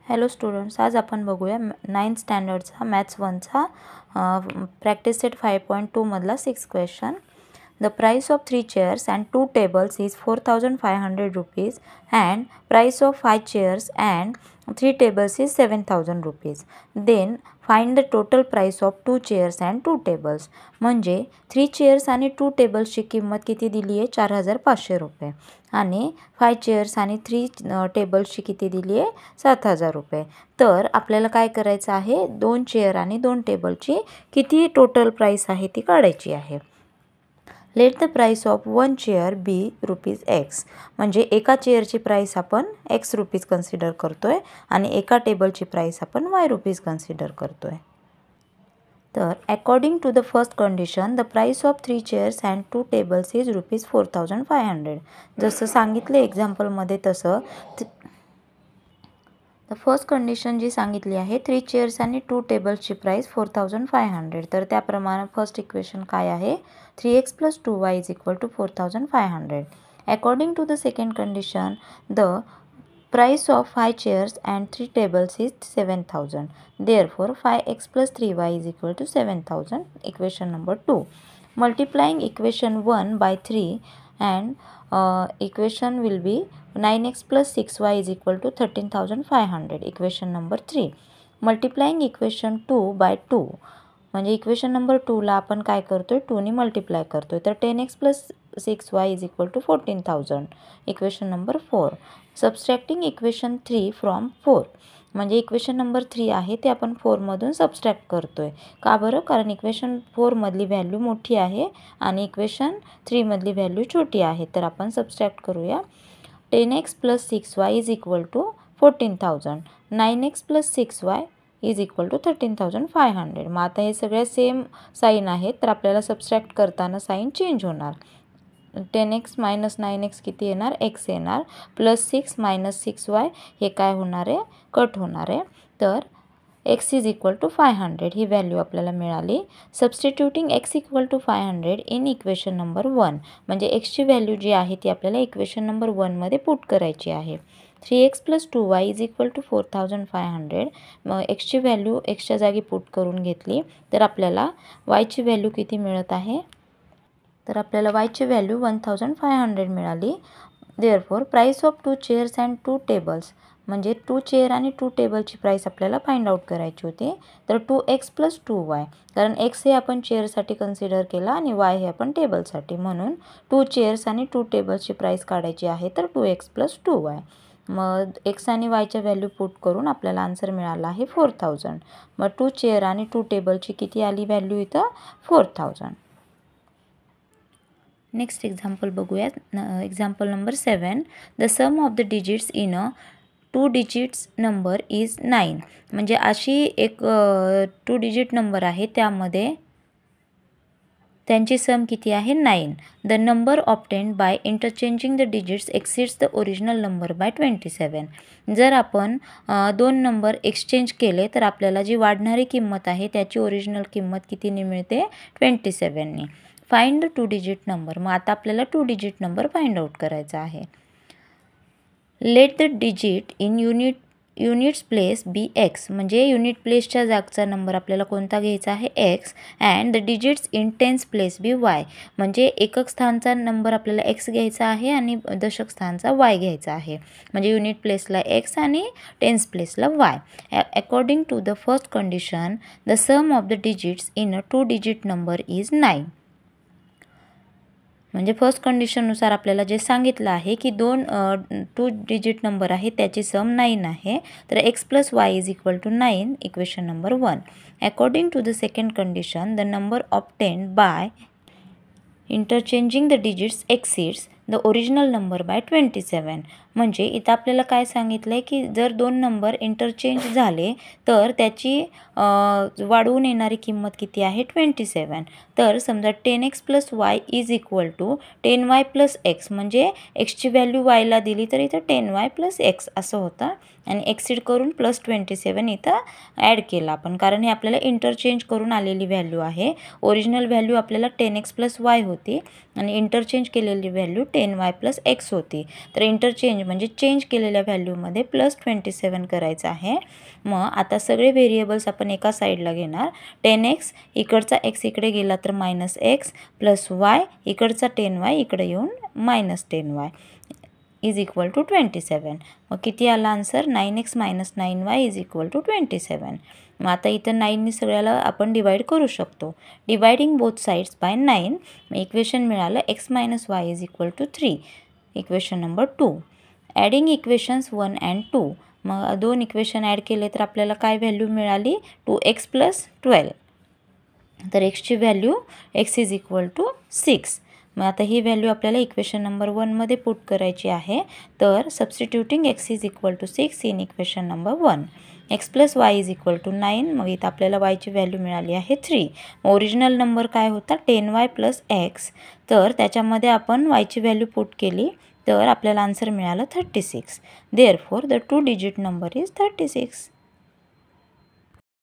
Hello students, आज आपण बघूया 9th स्टँडर्डचा मॅथ्स 1चा प्रॅक्टिस सेट 5.2 मधला 6 question. The price of 3 chairs and 2 tables is 4,500 rupees and price of 5 chairs and 3 tables is 7,000 rupees. Then find the total price of 2 chairs and 2 tables. म्हणजे 3 chairs आणि 2 tablesची किंमत किती दिली आहे? 4,500 रुपये. आणि 5 chairs आणि 3 tablesची किती दिली आहे? 7,000 रुपये. तर आपल्याला काय करायचं आहे? 2 चेअर आणि 2 टेबलची किती टोटल प्राइस आहे ती काढायची आहे. Let the price of 1 chair be rupees x. म्हणजे एका चेअरची प्राइस आपण एक्स रुपीज कन्सिडर करतोय आणि एका टेबलची प्राइस आपण वाय रुपीज कन्सिडर करतोय. तर according to the first condition the price of 3 chairs and 2 tables is rupees 4,500. जसं सांगितलं एक्झाम्पलमध्ये तसं द फर्स्ट कंडिशन जी सांगितली आहे 3 chairs आणि 2 tablesची प्राइस 4,500. तर त्याप्रमाणे फर्स्ट इक्वेशन काय आहे? 3x + 2y = 4,500. According to the second condition the price of 5 chairs and 3 tables is 7,000. Therefore 5x + 3y = 7,000. Equation number 2. Multiplying equation 1 by 3 and equation will be 9x + 6y = 13,500. Equation number 3. Multiplying equation 2 by 2. म्हणजे equation number 2 ला आपण काय करतोय? 2 ने multiply करतोय. तर 10x + 6y = 14,000. Equation number 4. Subtracting equation 3 from 4. म्हणजे equation number 3 आहे ते आपण 4 मधून सबस्ट्रॅक्ट करतोय. का बरं? कारण इक्वेशन 4 मधली व्हॅल्यू मोठी आहे आणि इक्वेशन 3 मधली व्हॅल्यू छोटी आहे. तर आपण सबस्ट्रॅक्ट करूया. 10x + 6y = 14,000. 9x + 6y = 13,500. मग आता हे सगळे सेम साईन आहेत तर आपल्याला सबस्ट्रॅक्ट करताना साईन चेंज होणार. 10x - 9x किती येणार? x येणार. +6 - 6y हे काय होणार आहे? कट होणार आहे. तर x = 500 ही व्हॅल्यू आपल्याला मिळाली. Substituting x = 500 in equation number 1. म्हणजे x ची व्हॅल्यू जी आहे ती आपल्याला इक्वेशन नंबर 1 मध्ये पुट करायची आहे. 3x + 2y = 4,500. मग x ची व्हॅल्यू xच्या जागी पुट करून घेतली तर आपल्याला y ची व्हॅल्यू किती मिळत आहे? तर आपल्याला y ची व्हॅल्यू 1,500 मिळाली. Therefore price of 2 chairs and 2 tables. म्हणजे 2 चेअर आणि 2 टेबलची प्राइस आपल्याला फाइंड आउट करायची होती. तर 2x + 2y. कारण x हे आपण चेअरसाठी कन्सिडर केला आणि y हे आपण टेबलसाठी. म्हणून 2 chairs आणि 2 tablesची प्राइस काढायची आहे. तर 2x + 2y. मग x आणि y च्या व्हॅल्यू पुट करून आपल्याला आन्सर मिळाला आहे 4,000. मग 2 चेअर आणि 2 टेबलची किती आली व्हॅल्यू इथं? 4,000. नेक्स्ट एक्झाम्पल बघूया. Example number 7. The sum of the digits in a 2 digits number is 9. म्हणजे अशी एक 2 digit नंबर आहे त्यामध्ये त्यांची सम किती आहे? 9. The number obtained by interchanging the digits exceeds the original number by 27. जर आपण 2 नंबर एक्सचेंज केले तर आपल्याला जी वाढणारी किंमत आहे त्याची ओरिजिनल किंमत कितीने मिळते? 27 ने. Find the 2 digit number. मग आता आपल्याला 2 digit नंबर फाइंड आउट करायचा आहे. Let the digit in units place be x. म्हणजे युनिट प्लेसच्या जागचा नंबर आपल्याला कोणता घ्यायचा आहे? X. And the digits in tens place be y. म्हणजे एकक स्थानचा नंबर आपल्याला एक्स घ्यायचा आहे आणि दशक स्थानचा वाय घ्यायचा आहे. म्हणजे युनिट प्लेसला एक्स आणि टेन्स प्लेसला y. According to the first condition the sum of the digits in a 2 digit number is 9. म्हणजे फर्स्ट कंडिशननुसार आपल्याला जे सांगितलं आहे की 2 digit नंबर आहे त्याची सम 9 आहे. तर x + y = 9. Equation number 1. According to the second condition the number obtained by interchanging the digits exceeds the original number by 27. म्हणजे इथं आपल्याला काय सांगितलं आहे की जर 2 नंबर इंटरचेंज झाले तर त्याची वाढवून येणारी किंमत किती आहे? 27. तर समजा 10x + y = 10y + x. म्हणजे xची व्हॅल्यू yला दिली तर इथं 10y + x असं होतं आणि एक्सिड करून +27 इथं ॲड केला आपण. कारण हे आपल्याला इंटरचेंज करून आलेली व्हॅल्यू आहे. ओरिजिनल व्हॅल्यू आपल्याला 10x + y होती आणि इंटरचेंज केलेली व्हॅल्यू 10y + x होती. तर इंटरचेंज म्हणजे चेंज केलेल्या व्हॅल्यूमध्ये +27 करायचं आहे. मग आता सगळे व्हेरिएबल्स आपण एका साईडला घेणार. 10x इकडचा x इकडे गेला तर -x + y इकडचा 10y इकडे येऊन -10y इज इक्वल टू 27. मग किती आला answer? 9x - 9y is equal to 27. मग आता इथं 9नी सगळ्याला आपण डिवाइड करू शकतो. Dividing both sides by 9. मग इक्वेशन मिळालं x - y is equal to 3. Equation number 2. Adding equations 1 and 2. मग दोन इक्वेशन ॲड केले तर आपल्याला काय व्हॅल्यू मिळाली? 2x + 12. तर एक्सची value x is equal to 6. मग आता ही व्हॅल्यू आपल्याला इक्वेशन नंबर 1मध्ये पुट करायची आहे. तर substituting x is equal to 6 in equation number 1. x + y is equal to 9. मग इथं आपल्याला yची व्हॅल्यू मिळाली आहे 3. ओरिजिनल नंबर काय होता? 10y + x. तर त्याच्यामध्ये आपण yची व्हॅल्यू पुट केली तर आपल्याला आन्सर मिळालं 36. Therefore the 2 digit number is 36.